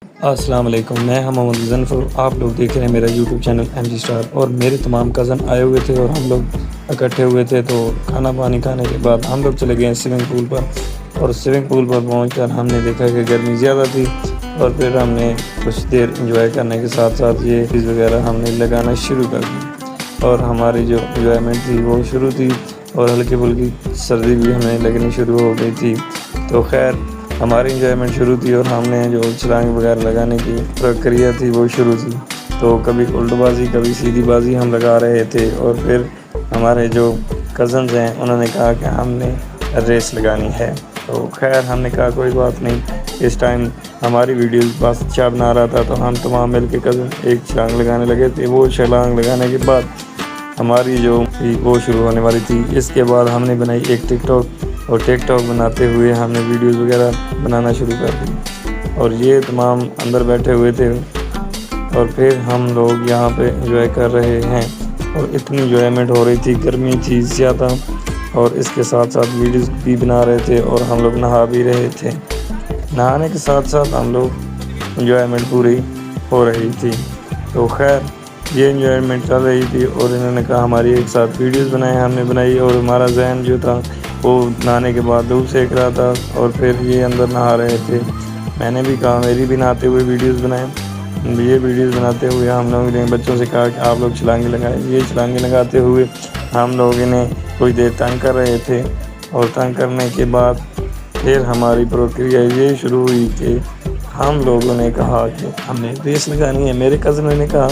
السلام علیکم، میں محمد ظفر، آپ لوگ دیکھ رہے ہیں میرا YouTube channel M G star. اور میرے تمام کزن آئے ہوئے تھے اور ہم لوگ اکٹھے ہوئے تھے، تو کھانا پانی کھانے کے بعد ہم لوگ چلے گئے سوئمنگ پول پر۔ اور سوئمنگ پول پر پہنچ کر ہم نے دیکھا کہ گرمی زیادہ تھی، اور پھر ہم نے کچھ دیر انجوائے کرنے کے ساتھ ساتھ یہ چیز وغیرہ ہم نے لگانا شروع کر دی، اور ہماری جو انجوائمنٹ تھی وہ شروع تھی، اور ہلکی پھلکی سردی بھی ہمیں لگنی شروع ہو گئی تھی۔ تو خیر ہماری انجوائمنٹ شروع تھی، اور ہم نے جو چھلانگ وغیرہ لگانے کی پرکریا تھی وہ شروع تھی۔ تو کبھی الٹ بازی کبھی سیدھی بازی ہم لگا رہے تھے، اور پھر ہمارے جو کزنز ہیں انہوں نے کہا کہ ہم نے ریس لگانی ہے۔ تو خیر ہم نے کہا کوئی بات نہیں، اس ٹائم ہماری ویڈیوز بس اچھا بنا رہا تھا، تو ہم تمام مل کے کزن ایک چھلانگ لگانے لگے تھے۔ وہ چھلانگ لگانے کے بعد ہماری جو وہ شروع ہونے والی تھی، اس کے بعد ہم نے بنائی ایک ٹک ٹاک، اور ٹک ٹاک بناتے ہوئے ہم نے ویڈیوز وغیرہ بنانا شروع کر دی، اور یہ تمام اندر بیٹھے ہوئے تھے، اور پھر ہم لوگ یہاں پہ انجوائے کر رہے ہیں۔ اور اتنی انجوائمنٹ ہو رہی تھی، گرمی تھی زیادہ، اور اس کے ساتھ ساتھ ویڈیوز بھی بنا رہے تھے، اور ہم لوگ نہا بھی رہے تھے۔ نہانے کے ساتھ ساتھ ہم لوگ انجوائمنٹ پوری ہو رہی تھی۔ تو خیر یہ انجوائمنٹ چل رہی تھی، اور انہوں نے کہا ہماری ایک ساتھ ویڈیوز بنائیں، ہم نے بنائی، اور ہمارا ذہن جو تھا وہ نہانے کے بعد دھوپ سیک رہا تھا، اور پھر یہ اندر نہا رہے تھے۔ میں نے بھی کہا میری بھی نہاتے ہوئے ویڈیوز بنائیں۔ یہ ویڈیوز بناتے ہوئے ہم لوگوں نے بچوں سے کہا کہ آپ لوگ چھلانگیں لگائیں۔ یہ چھلانگیں لگاتے ہوئے ہم لوگ انہیں کچھ دیر تنگ کر رہے تھے، اور تنگ کرنے کے بعد پھر ہماری پرکریا یہ شروع ہوئی کہ ہم لوگوں نے کہا کہ ہم نے ریس لگانی ہے۔ میرے کزن نے کہا،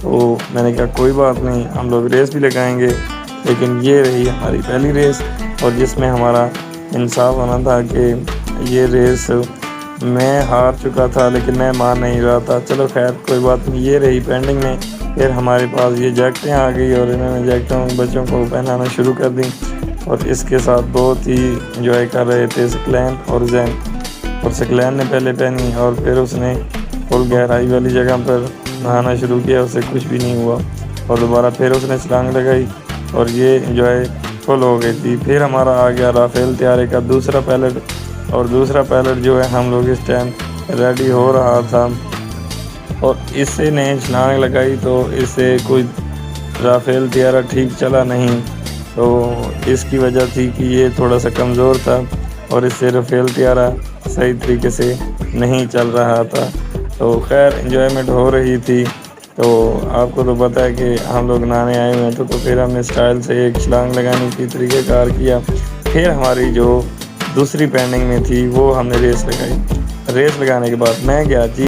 تو میں نے کہا کوئی بات نہیں، ہم لوگ ریس بھی لگائیں گے، لیکن یہ رہی ہماری پہلی ریس، اور جس میں ہمارا انصاف ہونا تھا کہ یہ ریس میں ہار چکا تھا، لیکن میں مان نہیں رہا تھا۔ چلو خیر کوئی بات نہیں، یہ رہی پینڈنگ میں۔ پھر ہمارے پاس یہ جیکٹیں آ گئی، اور انہوں نے جیکٹوں بچوں کو پہنانا شروع کر دی، اور اس کے ساتھ بہت ہی انجوائے کر رہے تھے سکلین اور زین۔ اور سکلین نے پہلے پہنی، اور پھر اس نے فل گہرائی والی جگہ پر نہانا شروع کیا، اسے کچھ بھی نہیں ہوا، اور دوبارہ پھر اس نے چھلانگ لگائی، اور یہ انجوائے فل ہو گئی تھی۔ پھر ہمارا آ گیا رافیل طیارے کا دوسرا پائلٹ، اور دوسرا پائلٹ جو ہے ہم لوگ اس ٹائم ریڈی ہو رہا تھا، اور اس سے نے چھلانگ لگائی، تو اس سے کوئی رافیل طیارہ ٹھیک چلا نہیں، تو اس کی وجہ تھی کہ یہ تھوڑا سا کمزور تھا، اور اس سے رافیل طیارہ صحیح طریقے سے نہیں چل رہا تھا۔ تو خیر انجوائمنٹ ہو رہی تھی۔ تو آپ کو تو پتہ ہے کہ ہم لوگ نہانے آئے ہوئے تھے، تو پھر ہم نے اسٹائل سے ایک چھلانگ لگانے کی طریقہ کار کیا۔ پھر ہماری جو دوسری پینڈنگ میں تھی وہ ہم نے ریس لگائی۔ ریس لگانے کے بعد میں گیا